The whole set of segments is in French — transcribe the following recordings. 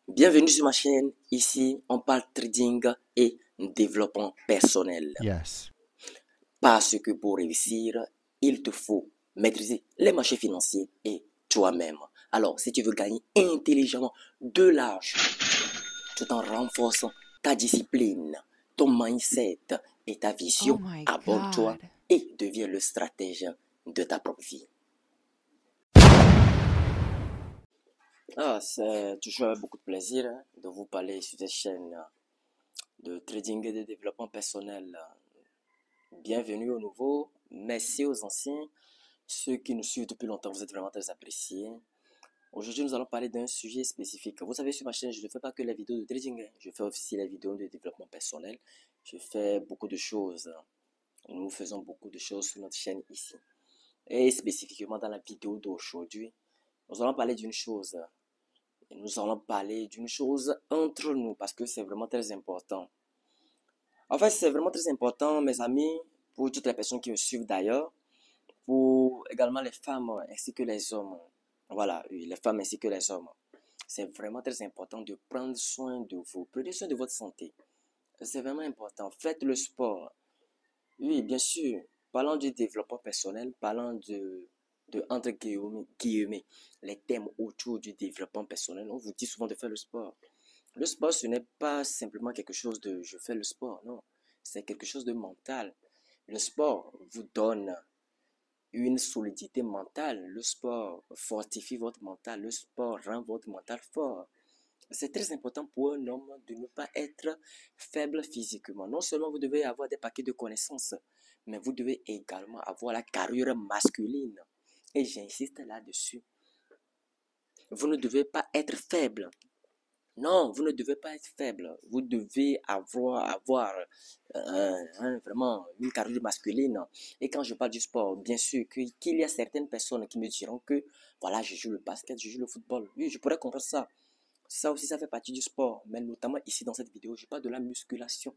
Bienvenue sur ma chaîne. Ici, on parle trading et développement personnel. Yes. Parce que pour réussir, il te faut maîtriser les marchés financiers et toi-même. Alors, si tu veux gagner intelligemment de l'argent, tout en renforçant ta discipline, ton mindset et ta Oh vision, my abonne-toi God. et deviens le stratège de ta propre vie. C'est toujours avec beaucoup de plaisir de vous parler sur cette chaîne de trading et de développement personnel. Bienvenue aux nouveaux, merci aux anciens, ceux qui nous suivent depuis longtemps, vous êtes vraiment très appréciés. Aujourd'hui, nous allons parler d'un sujet spécifique. Vous savez, sur ma chaîne, je ne fais pas que les vidéos de trading, je fais aussi les vidéos de développement personnel. Je fais beaucoup de choses. Nous faisons beaucoup de choses sur notre chaîne ici. Et spécifiquement dans la vidéo d'aujourd'hui, nous allons parler d'une chose. Nous allons parler d'une chose entre nous parce que c'est vraiment très important. En fait, c'est vraiment très important, mes amis, pour toutes les personnes qui me suivent d'ailleurs, pour également les femmes ainsi que les hommes. Voilà, oui, les femmes ainsi que les hommes. C'est vraiment très important de prendre soin de vous. Prenez soin de votre santé. C'est vraiment important. Faites le sport. Oui, bien sûr. Parlant du développement personnel, parlant de entre guillemets, les thèmes autour du développement personnel, on vous dit souvent de faire le sport. Le sport, ce n'est pas simplement quelque chose de je fais le sport, non. C'est quelque chose de mental. Le sport vous donne une solidité mentale. Le sport fortifie votre mental. Le sport rend votre mental fort. C'est très important pour un homme de ne pas être faible physiquement. Non seulement vous devez avoir des paquets de connaissances, mais vous devez également avoir la carrure masculine. Et j'insiste là-dessus. Vous ne devez pas être faible. Non, vous ne devez pas être faible. Vous devez avoir vraiment une carrure masculine. Et quand je parle du sport, bien sûr qu'il y a certaines personnes qui me diront que, voilà, je joue le basket, je joue le football. Oui, je pourrais comprendre ça. Ça aussi, ça fait partie du sport. Mais notamment ici dans cette vidéo, je parle de la musculation.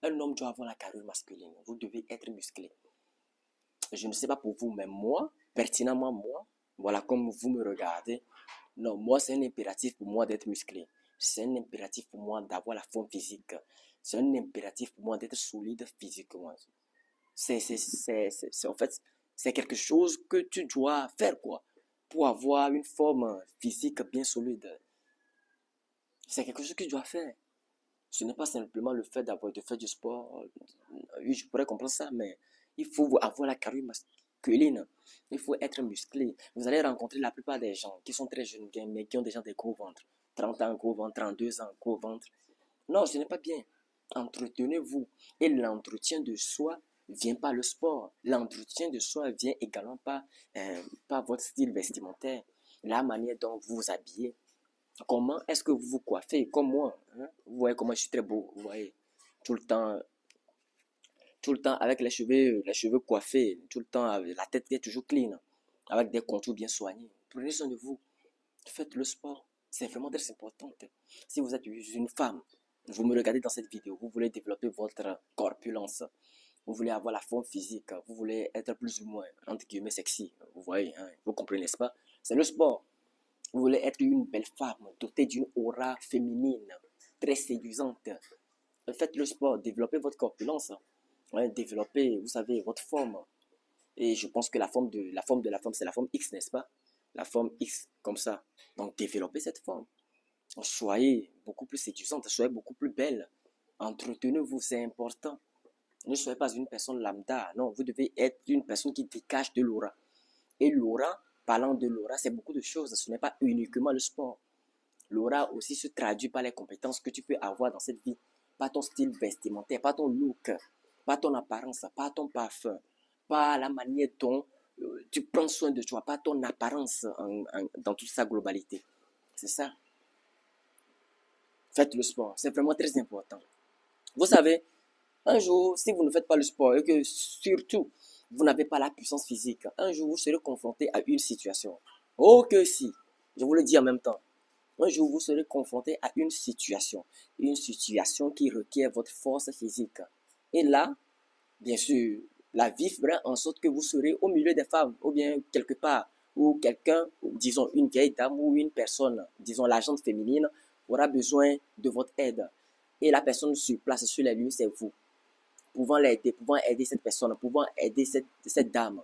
Un homme doit avoir la carrure masculine. Vous devez être musclé. Je ne sais pas pour vous, mais moi, pertinemment moi, voilà, comme vous me regardez, non, moi, c'est un impératif pour moi d'être musclé. C'est un impératif pour moi d'avoir la forme physique. C'est un impératif pour moi d'être solide physiquement. En fait, c'est quelque chose que tu dois faire, quoi, pour avoir une forme physique bien solide. C'est quelque chose que tu dois faire. Ce n'est pas simplement le fait de faire du sport. Oui, je pourrais comprendre ça, mais il faut avoir la carrure masculine. Il faut être musclé. Vous allez rencontrer la plupart des gens qui sont très jeunes, mais qui ont déjà des gros ventres. 30 ans, gros ventre, 32 ans, gros ventre. Non, ce n'est pas bien. Entretenez-vous. Et l'entretien de soi vient par le sport. L'entretien de soi vient également par votre style vestimentaire, la manière dont vous vous habillez. Comment est-ce que vous vous coiffez comme moi, hein? Vous voyez comment je suis très beau, vous voyez. Tout le temps, tout le temps avec les cheveux coiffés, tout le temps avec la tête qui est toujours clean, avec des contours bien soignés. Prenez soin de vous, faites le sport, c'est vraiment très important. Si vous êtes une femme, vous me regardez dans cette vidéo, vous voulez développer votre corpulence, vous voulez avoir la forme physique, vous voulez être plus ou moins, entre guillemets, sexy, vous voyez, hein, vous comprenez, n'est-ce pas? C'est le sport. Vous voulez être une belle femme, dotée d'une aura féminine, très séduisante. Faites le sport, développez votre corpulence, ouais, développez, vous savez, votre forme. Et je pense que la forme, c'est la forme X, n'est-ce pas? La forme X, comme ça. Donc, développez cette forme. Soyez beaucoup plus séduisante, soyez beaucoup plus belle. Entretenez-vous, c'est important. Ne soyez pas une personne lambda. Non, vous devez être une personne qui dégage de l'aura. Et l'aura, parlant de l'aura, c'est beaucoup de choses. Ce n'est pas uniquement le sport. L'aura aussi se traduit par les compétences que tu peux avoir dans cette vie. Pas ton style vestimentaire, pas ton look, pas ton apparence, pas ton parfum, pas la manière dont tu prends soin de toi, pas ton apparence dans toute sa globalité. C'est ça. Faites le sport. C'est vraiment très important. Vous savez, un jour, si vous ne faites pas le sport et que surtout, vous n'avez pas la puissance physique, un jour, vous serez confronté à une situation. Oh que si, je vous le dis en même temps. Un jour, vous serez confronté à une situation qui requiert votre force physique. Et là, bien sûr, la vie fera en sorte que vous serez au milieu des femmes, ou bien quelque part, ou quelqu'un, disons une vieille dame ou une personne, disons la gente féminine, aura besoin de votre aide. Et la personne sur place, sur les lieux, c'est vous. Pouvant l'aider, pouvant aider cette personne, pouvant aider cette dame.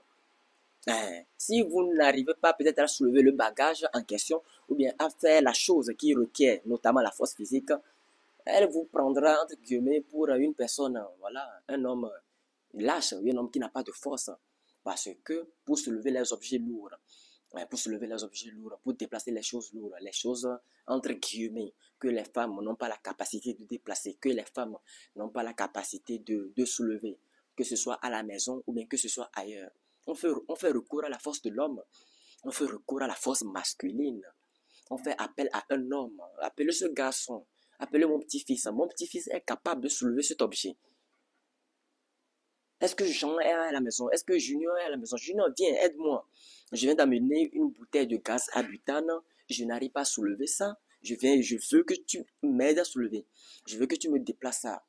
Si vous n'arrivez pas peut-être à soulever le bagage en question, ou bien à faire la chose qui requiert notamment la force physique, elle vous prendra entre guillemets pour une personne, voilà, un homme lâche, un homme qui n'a pas de force. Parce que pour soulever les objets lourds, pour déplacer les choses lourdes, les choses entre guillemets, que les femmes n'ont pas la capacité de déplacer, que les femmes n'ont pas la capacité de soulever, que ce soit à la maison ou bien que ce soit ailleurs. On fait recours à la force de l'homme, on fait recours à la force masculine, on fait appel à un homme, appelez ce garçon, appelez mon petit-fils. Mon petit-fils est capable de soulever cet objet. Est-ce que Jean est à la maison? Est-ce que Junior est à la maison? Junior, viens, aide-moi. Je viens d'amener une bouteille de gaz à butane. Je n'arrive pas à soulever ça. Je veux que tu m'aides à soulever. Je veux que tu me déplaces ça.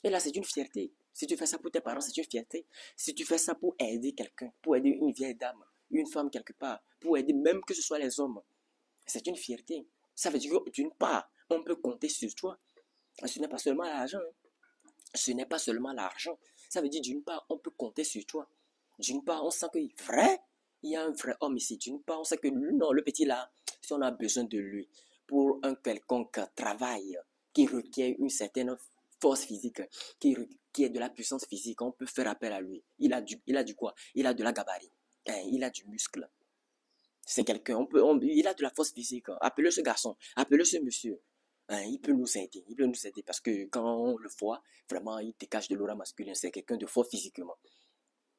Et là, c'est une fierté. Si tu fais ça pour tes parents, c'est une fierté. Si tu fais ça pour aider quelqu'un, pour aider une vieille dame, une femme quelque part, pour aider même que ce soit les hommes, c'est une fierté. Ça veut dire que d'une part, on peut compter sur toi. Ce n'est pas seulement l'argent. Ce n'est pas seulement l'argent. Ça veut dire d'une part, on peut compter sur toi. D'une part, on sent que vrai, il y a un vrai homme ici. D'une part, on sait que non, le petit là, si on a besoin de lui pour un quelconque travail qui requiert une certaine force physique, qui est de la puissance physique, on peut faire appel à lui. Il a du quoi? Il a de la gabarit. Il a du muscle. C'est quelqu'un, il a de la force physique. Appelez ce garçon, appelez ce monsieur. Il peut nous aider, parce que quand on le voit, vraiment, il dégage de l'aura masculine. C'est quelqu'un de fort physiquement.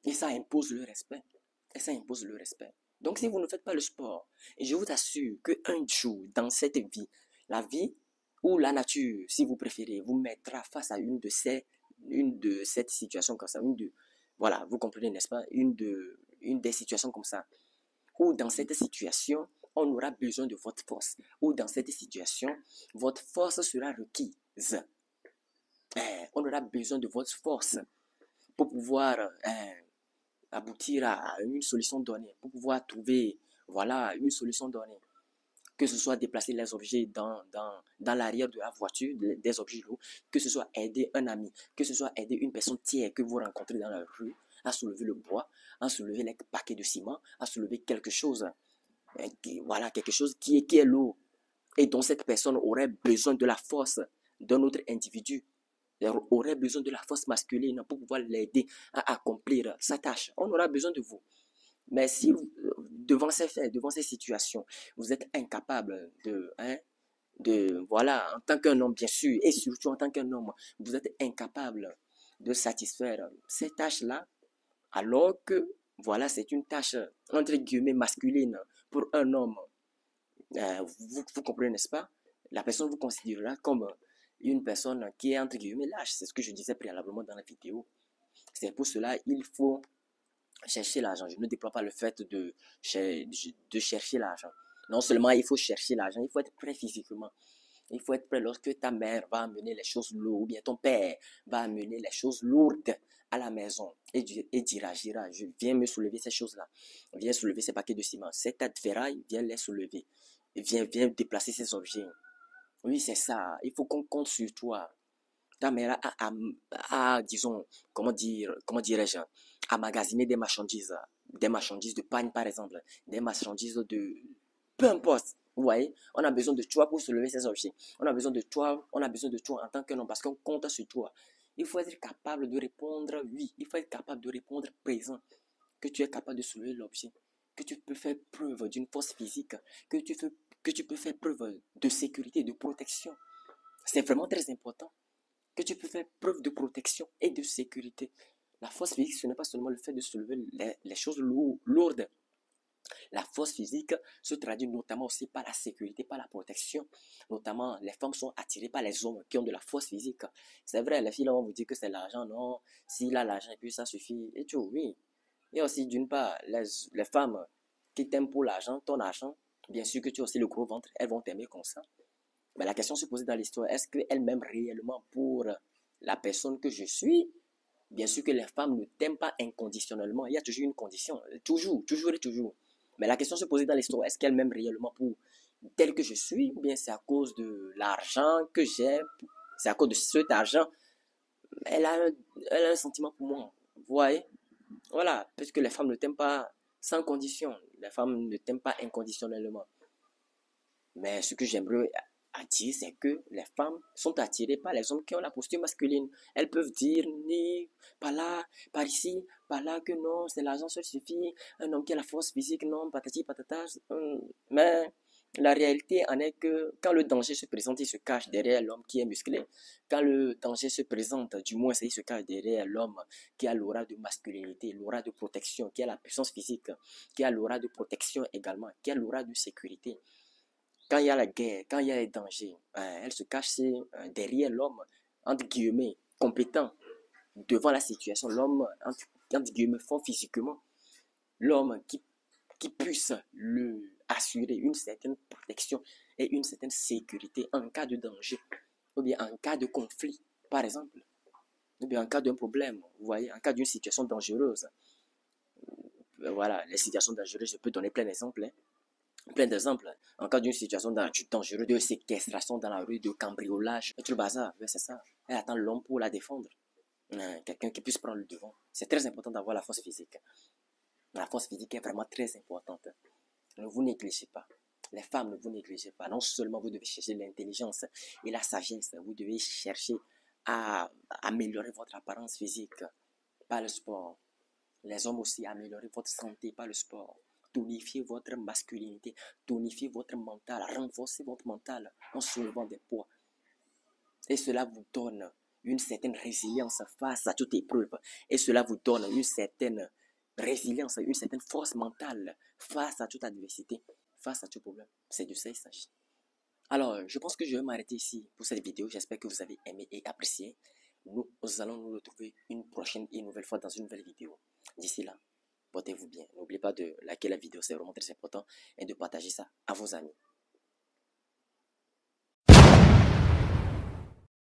Et ça impose le respect. Et ça impose le respect. Donc, si vous ne faites pas le sport, et je vous assure qu'un jour, dans cette vie, la vie ou la nature, si vous préférez, vous mettra face à une de cette situation comme ça, voilà, vous comprenez, n'est-ce pas, une des situations comme ça, ou dans cette situation, on aura besoin de votre force, ou dans cette situation, votre force sera requise. On aura besoin de votre force pour pouvoir aboutir à une solution donnée, pour pouvoir trouver, voilà, une solution donnée. Que ce soit déplacer les objets dans l'arrière de la voiture, des objets lourds, que ce soit aider un ami, que ce soit aider une personne tiers que vous rencontrez dans la rue à soulever le bois, à soulever les paquets de ciment, à soulever quelque chose, voilà, quelque chose qui est lourd et dont cette personne aurait besoin de la force d'un autre individu, aurait besoin de la force masculine pour pouvoir l'aider à accomplir sa tâche. On aura besoin de vous. Mais si devant ces faits, devant ces situations, vous êtes incapable voilà, en tant qu'un homme bien sûr, et surtout en tant qu'un homme, vous êtes incapable de satisfaire ces tâches-là, alors que, voilà, c'est une tâche, entre guillemets, masculine pour un homme. Vous comprenez, n'est-ce pas? La personne vous considérera comme une personne qui est, entre guillemets, lâche. C'est ce que je disais préalablement dans la vidéo. C'est pour cela il faut chercher l'argent. Je ne déploie pas le fait de chercher l'argent. Non seulement il faut chercher l'argent, il faut être prêt physiquement. Il faut être prêt lorsque ta mère va amener les choses lourdes, ou bien ton père va amener les choses lourdes à la maison et dira, je viens me soulever ces choses-là. Viens soulever ces paquets de ciment. Cette ferraille, viens les soulever. Viens déplacer ces objets. Oui, c'est ça. Il faut qu'on compte sur toi. Ta mère disons, comment dirais-je, à magasiner des marchandises de pagne par exemple, des marchandises de, peu importe, vous voyez, on a besoin de toi pour soulever ces objets, on a besoin de toi en tant qu'un homme parce qu'on compte sur toi. Il faut être capable de répondre oui, il faut être capable de répondre présent, que tu es capable de soulever l'objet, que tu peux faire preuve d'une force physique, que tu peux faire preuve de sécurité, de protection. C'est vraiment très important que tu peux faire preuve de protection et de sécurité. La force physique, ce n'est pas seulement le fait de soulever les choses lourdes. La force physique se traduit notamment aussi par la sécurité, par la protection. Notamment, les femmes sont attirées par les hommes qui ont de la force physique. C'est vrai, les filles vont vous dire que c'est l'argent. Non, s'il a l'argent et puis ça suffit. Et tu oui. Et aussi, d'une part, les femmes qui t'aiment pour l'argent, ton argent, bien sûr que tu as aussi le gros ventre, elles vont t'aimer comme ça. Mais la question se pose dans l'histoire, est-ce qu'elle m'aime réellement pour la personne que je suis? Bien sûr que les femmes ne t'aiment pas inconditionnellement. Il y a toujours une condition. Toujours, toujours et toujours. Mais la question se pose dans l'histoire, est-ce qu'elle m'aime réellement pour tel que je suis, ou bien c'est à cause de l'argent que j'ai, c'est à cause de cet argent, elle a, elle a un sentiment pour moi. Vous voyez? Voilà, parce que les femmes ne t'aiment pas sans condition. Les femmes ne t'aiment pas inconditionnellement. Mais ce que j'aimerais dire, c'est que les femmes sont attirées par les hommes qui ont la posture masculine. Elles peuvent dire ni par là, par ici, par là, que non, c'est l'argent seul suffit. Un homme qui a la force physique, non, patati patata. Mais la réalité en est que quand le danger se présente, il se cache derrière l'homme qui est musclé. Quand le danger se présente, du moins, il se cache derrière l'homme qui a l'aura de masculinité, l'aura de protection, qui a la puissance physique, qui a l'aura de protection également, qui a l'aura de sécurité. Quand il y a la guerre, quand il y a les dangers, elle se cache derrière l'homme, entre guillemets, compétent devant la situation. L'homme, entre guillemets, fort physiquement. L'homme qui puisse le assurer une certaine protection et une certaine sécurité en cas de danger, ou bien en cas de conflit, par exemple, ou bien en cas d'un problème, vous voyez, en cas d'une situation dangereuse. Voilà, les situations dangereuses, je peux donner plein d'exemples. Plein d'exemples. En cas d'une situation dangereuse, de séquestration dans la rue, de cambriolage, tout le bazar, c'est ça. Elle attend l'homme pour la défendre. Quelqu'un qui puisse prendre le devant. C'est très important d'avoir la force physique. La force physique est vraiment très importante. Ne vous négligez pas. Les femmes, ne vous négligez pas. Non seulement vous devez chercher l'intelligence et la sagesse, vous devez chercher à améliorer votre apparence physique par le sport. Les hommes aussi, améliorer votre santé par le sport. Tonifier votre masculinité, tonifier votre mental, renforcer votre mental en soulevant des poids. Et cela vous donne une certaine résilience face à toute épreuve. Et cela vous donne une certaine résilience, une certaine force mentale face à toute adversité, face à tout problème. C'est de ça il s'agit. Alors, je pense que je vais m'arrêter ici pour cette vidéo. J'espère que vous avez aimé et apprécié. Nous allons nous retrouver une prochaine et une nouvelle fois dans une nouvelle vidéo. D'ici là, portez-vous bien. N'oubliez pas de liker la vidéo, c'est vraiment très important, et de partager ça à vos amis.